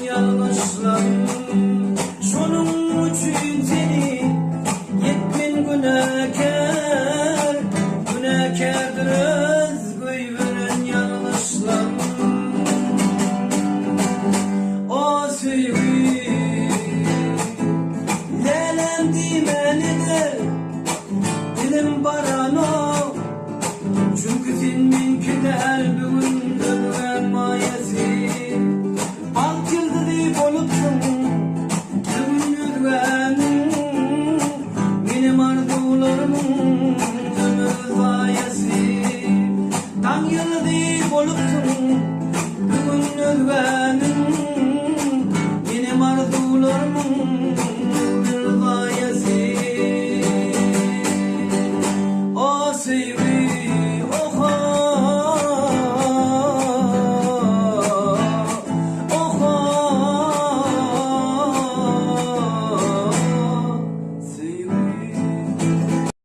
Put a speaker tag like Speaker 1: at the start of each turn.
Speaker 1: yanlışlarım. Şunun için seni yetmin günahkar, günahkardırız koyveren yanlışlarım. O sevgi lelem dimenidir, dilim barano. Çünkü sen minkiler bugün ölüven mayesi. Alt yıldızı bolupsun bugün ölüvenin. Benim arzularımın ömür gayesi. Tan yıldızı bolupsun bugün ölüvenin. Benim arzularımın